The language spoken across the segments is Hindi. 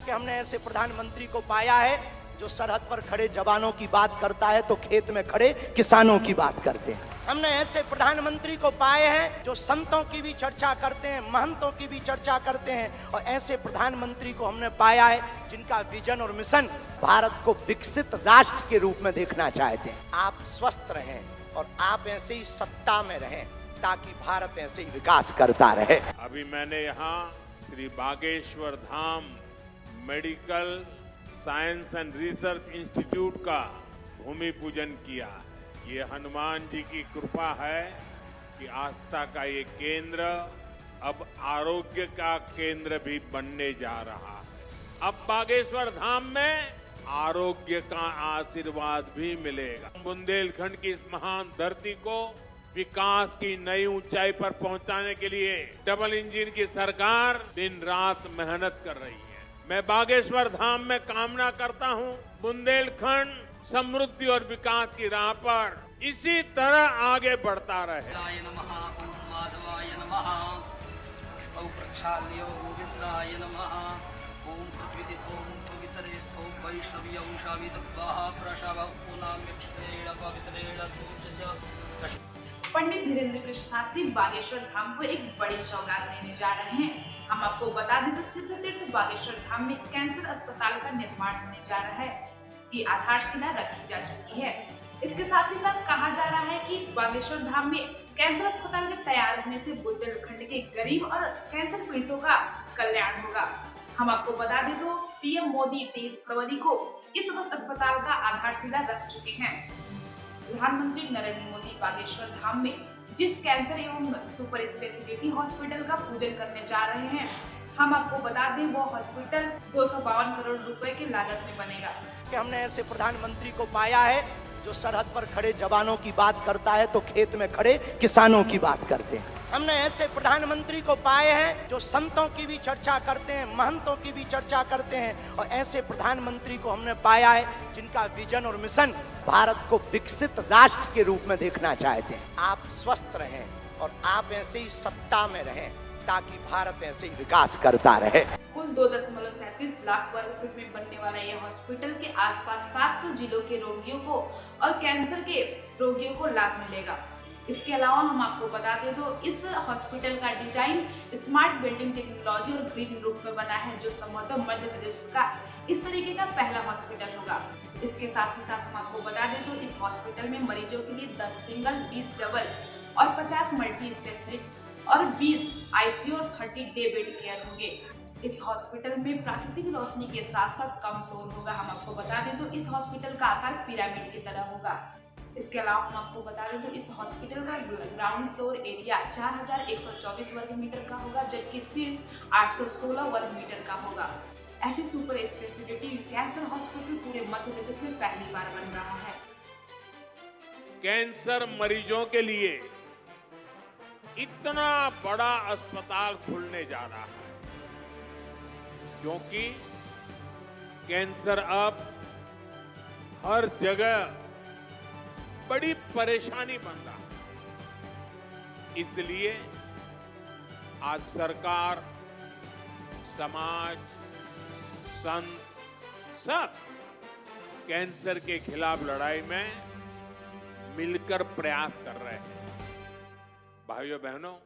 कि हमने ऐसे प्रधानमंत्री को पाया है जो सरहद पर खड़े जवानों की बात करता है तो खेत में खड़े किसानों की बात करते हैं। हमने ऐसे प्रधानमंत्री को पाए हैं जो संतों की भी चर्चा करते हैं, महंतों की भी चर्चा करते हैं, और ऐसे प्रधानमंत्री को हमने पाया है जिनका विजन और मिशन भारत को विकसित राष्ट्र के रूप में देखना चाहते हैं। आप स्वस्थ रहें और आप ऐसे ही सत्ता में रहें ताकि भारत ऐसे ही विकास करता रहे। अभी मैंने यहाँ Shri Bageshwar Dham medical science and research institute का भूमि पूजन किया। ये हनुमान जी की कृपा है कि आस्था का ये केंद्र अब आरोग्य का केंद्र भी बनने जा रहा है। अब बागेश्वर धाम में आरोग्य का आशीर्वाद भी मिलेगा। बुंदेलखंड की इस महान धरती को विकास की नई ऊंचाई पर पहुंचाने के लिए डबल इंजन की सरकार दिन रात मेहनत कर रही है। मैं बागेश्वर धाम में कामना करता हूं बुंदेलखंड समृद्धि और विकास की राह पर इसी तरह आगे बढ़ता रहे। पंडित धीरेन्द्र कृष्ण शास्त्री बागेश्वर धाम को एक बड़ी सौगात देने जा रहे हैं। हम आपको बता दें तो सिद्ध तीर्थ बागेश्वर धाम में कैंसर अस्पताल का निर्माण होने जा रहा है, जिसकी आधारशिला रखी जा चुकी है। इसके साथ ही साथ कहा जा रहा है कि बागेश्वर धाम में कैंसर अस्पताल के तैयार होने से बुंदेलखंड के गरीब और कैंसर पीड़ितों का कल्याण होगा। हम आपको बता दें तो पीएम मोदी 23 फरवरी को इस अस्पताल का आधारशिला रख चुके हैं। प्रधानमंत्री नरेंद्र मोदी बागेश्वर धाम में जिस कैंसर एवं सुपर स्पेशलिटी हॉस्पिटल का पूजन करने जा रहे हैं, हम आपको बता दें वो हॉस्पिटल 252 करोड़ रुपए की लागत में बनेगा। कि हमने ऐसे प्रधानमंत्री को पाया है जो सरहद पर खड़े जवानों की बात करता है तो खेत में खड़े किसानों की बात करते हैं। हमने ऐसे प्रधानमंत्री को पाए हैं जो संतों की भी चर्चा करते हैं, महंतों की भी चर्चा करते हैं, और ऐसे प्रधानमंत्री को हमने पाया है जिनका विजन और मिशन भारत को विकसित राष्ट्र के रूप में देखना चाहते हैं। आप स्वस्थ रहें और आप ऐसे ही सत्ता में रहें ताकि भारत ऐसे ही विकास करता रहे। कुल 2.37 लाख वर्ग फीट में बनने वाला यह हॉस्पिटल के आसपास 7 जिलों के रोगियों को और कैंसर के रोगियों को लाभ मिलेगा। इसके अलावा हम आपको बता दें तो इस हॉस्पिटल का डिजाइन स्मार्ट बिल्डिंग टेक्नोलॉजी और ग्रीन रूप में बना है, जो संभवतः मध्य प्रदेश का इस तरीके का पहला हॉस्पिटल होगा। इसके साथ ही साथ हम आपको बता दें तो इस हॉस्पिटल में मरीजों के लिए 10 सिंगल, 20 डबल और 50 मल्टी स्पेशलिस्ट और 20 आईसीयू और 30 डे बेड केयर होंगे। इस हॉस्पिटल में प्राकृतिक रोशनी के साथ साथ कम शोर होगा। हम आपको बता दें तो इस हॉस्पिटल का आकार पिरामिड की तरह होगा। इसके अलावा हम आपको बता दें तो इस हॉस्पिटल का ग्राउंड फ्लोर एरिया 4124 वर्ग मीटर का होगा, जबकि शीर्ष 816 वर्ग मीटर का होगा। ऐसे सुपर स्पेशलिटी कैंसर हॉस्पिटल पूरे मध्य प्रदेश में पहली बार बन रहा है। कैंसर मरीजों के लिए इतना बड़ा अस्पताल खुलने जा रहा है क्योंकि कैंसर अब हर जगह बड़ी परेशानी बन रहा है। इसलिए आज सरकार, समाज, संत सब कैंसर के खिलाफ लड़ाई में मिलकर प्रयास कर रहे हैं। भाइयों बहनों,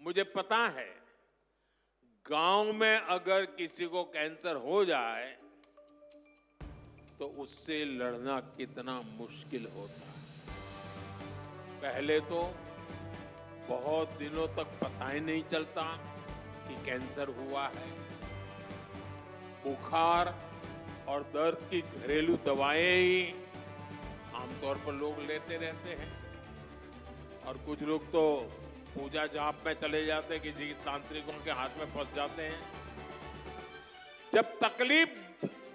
मुझे पता है गांव में अगर किसी को कैंसर हो जाए तो उससे लड़ना कितना मुश्किल होता है। पहले तो बहुत दिनों तक पता ही नहीं चलता कि कैंसर हुआ है। बुखार और दर्द की घरेलू दवाएं ही आमतौर पर लोग लेते रहते हैं, और कुछ लोग तो पूजा जाप में चले जाते हैं, किसी तांत्रिकों के हाथ में फंस जाते हैं। जब तकलीफ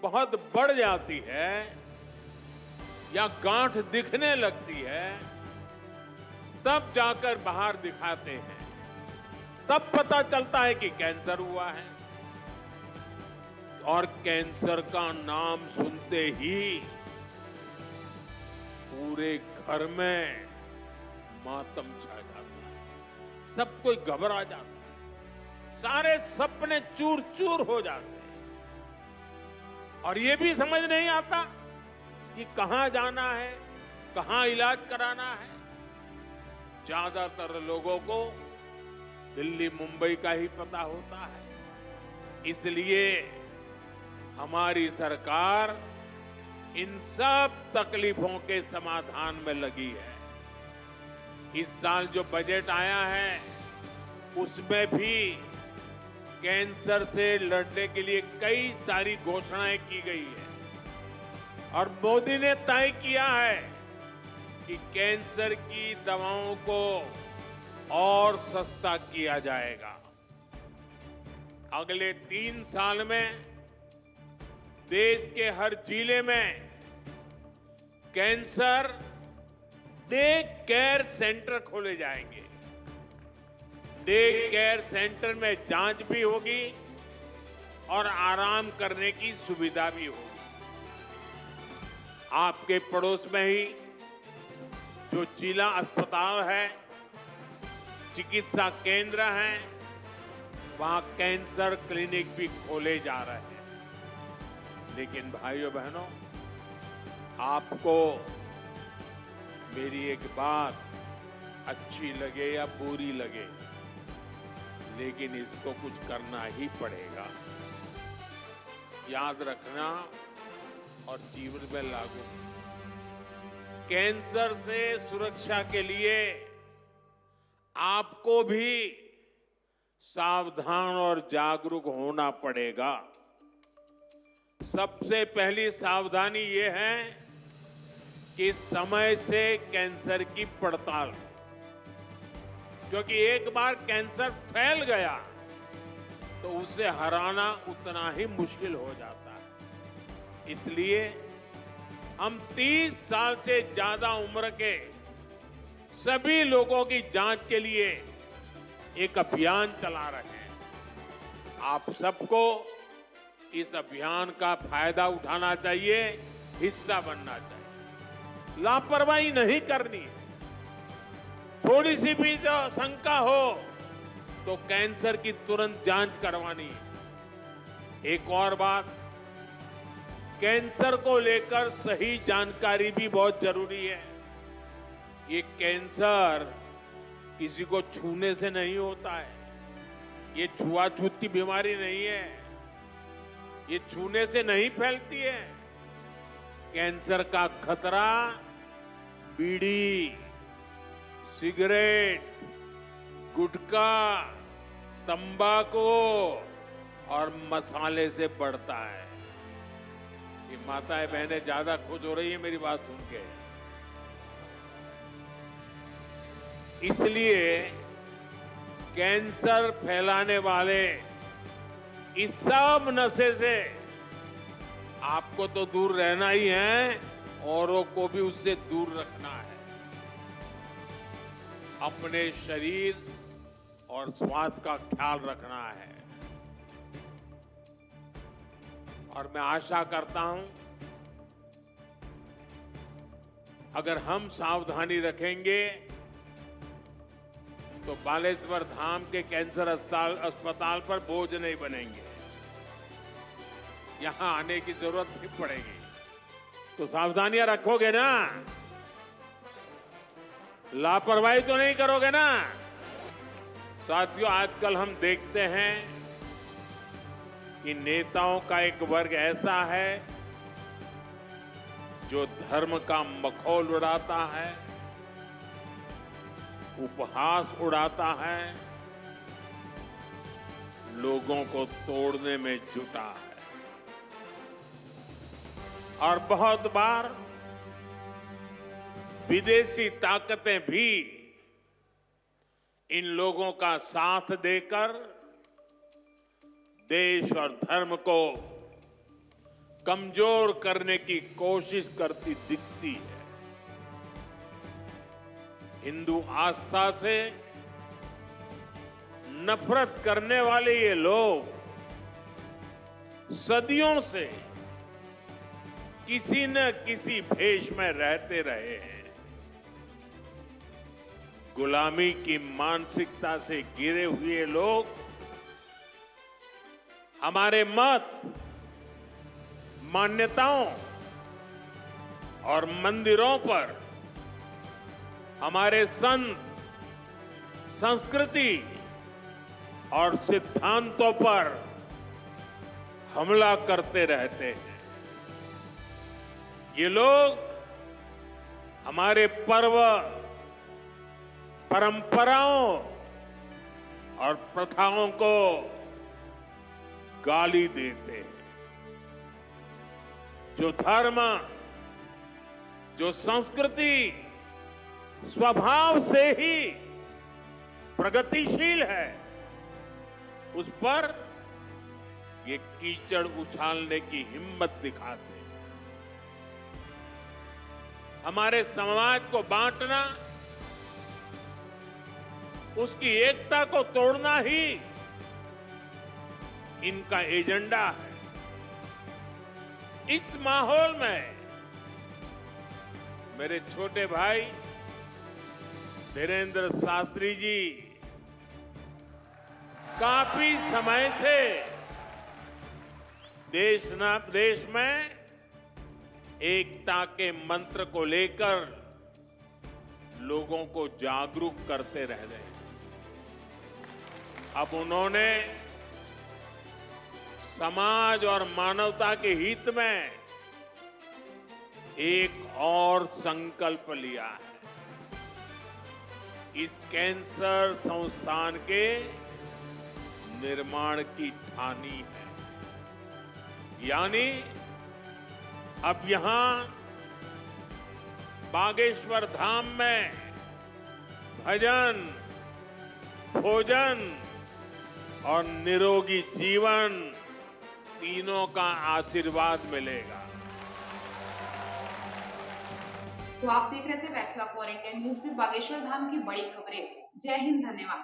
बहुत बढ़ जाती है या गांठ दिखने लगती है, तब जाकर बाहर दिखाते हैं, तब पता चलता है कि कैंसर हुआ है। और कैंसर का नाम सुनते ही पूरे घर में मातम छा जाता है, सब कोई घबरा जाता है, सारे सपने चूर चूर हो जाते हैं। और ये भी समझ नहीं आता कि कहां जाना है, कहां इलाज कराना है। ज्यादातर लोगों को दिल्ली मुंबई का ही पता होता है। इसलिए हमारी सरकार इन सब तकलीफों के समाधान में लगी है। इस साल जो बजट आया है उसमें भी कैंसर से लड़ने के लिए कई सारी घोषणाएं की गई है और मोदी ने तय किया है कि कैंसर की दवाओं को और सस्ता किया जाएगा। अगले 3 साल में देश के हर जिले में कैंसर डे केयर सेंटर खोले जाएंगे। डे केयर सेंटर में जांच भी होगी और आराम करने की सुविधा भी होगी। आपके पड़ोस में ही जो जिला अस्पताल है, चिकित्सा केंद्र हैं, वहां कैंसर क्लिनिक भी खोले जा रहे हैं। लेकिन भाइयों बहनों, आपको मेरी एक बात अच्छी लगे या बुरी लगे, लेकिन इसको कुछ करना ही पड़ेगा। याद रखना और जीवन में लागू। कैंसर से सुरक्षा के लिए आपको भी सावधान और जागरूक होना पड़ेगा। सबसे पहली सावधानी ये है कि समय से कैंसर की पड़ताल, क्योंकि एक बार कैंसर फैल गया तो उसे हराना उतना ही मुश्किल हो जाता है। इसलिए हम 30 साल से ज्यादा उम्र के सभी लोगों की जांच के लिए एक अभियान चला रहे हैं। आप सबको इस अभियान का फायदा उठाना चाहिए, हिस्सा बनना चाहिए। लापरवाही नहीं करनी है। थोड़ी सी भी जो शंका हो तो कैंसर की तुरंत जांच करवानी है। एक और बात, कैंसर को लेकर सही जानकारी भी बहुत जरूरी है। ये कैंसर किसी को छूने से नहीं होता है। ये छुआछूत की बीमारी नहीं है। ये छूने से नहीं फैलती है। कैंसर का खतरा बीड़ी, सिगरेट, गुटखा, तंबाकू और मसाले से बढ़ता है। ये माताएं बहनें ज्यादा खुश हो रही है मेरी बात सुन के। इसलिए कैंसर फैलाने वाले इस सब नशे से आपको तो दूर रहना ही है, औरों को भी उससे दूर रखना है। अपने शरीर और स्वास्थ्य का ख्याल रखना है। और मैं आशा करता हूं अगर हम सावधानी रखेंगे तो बालेश्वर धाम के कैंसर अस्पताल पर बोझ नहीं बनेंगे। यहां आने की जरूरत नहीं पड़ेगी। तो सावधानियां रखोगे ना? लापरवाही तो नहीं करोगे ना? साथियों, आजकल हम देखते हैं कि नेताओं का एक वर्ग ऐसा है जो धर्म का मखौल उड़ाता है, उपहास उड़ाता है, लोगों को तोड़ने में जुटा है। और बहुत बार विदेशी ताकतें भी इन लोगों का साथ देकर देश और धर्म को कमजोर करने की कोशिश करती दिखती है। हिंदू आस्था से नफरत करने वाले ये लोग सदियों से किसी न किसी भेष में रहते रहे हैं। गुलामी की मानसिकता से घिरे हुए लोग हमारे मत, मान्यताओं और मंदिरों पर हमारे संत, संस्कृति और सिद्धांतों पर हमला करते रहते हैं। ये लोग हमारे पर्व, परंपराओं और प्रथाओं को गाली देते हैं। जो धर्म, जो संस्कृति स्वभाव से ही प्रगतिशील है, उस पर ये कीचड़ उछालने की हिम्मत दिखाते हैं। हमारे समाज को बांटना, उसकी एकता को तोड़ना ही इनका एजेंडा है। इस माहौल में मेरे छोटे भाई धीरेन्द्र शास्त्री जी काफी समय से देश में एकता के मंत्र को लेकर लोगों को जागरूक करते रह रहे हैं। अब उन्होंने समाज और मानवता के हित में एक और संकल्प लिया है। इस कैंसर संस्थान के निर्माण की ठानी है। यानी अब यहां बागेश्वर धाम में भजन, भोजन और निरोगी जीवन तीनों का आशीर्वाद मिलेगा। तो आप देख रहे थे वैक्स ऑफ इंडिया न्यूज में बागेश्वर धाम की बड़ी खबरें। जय हिंद, धन्यवाद।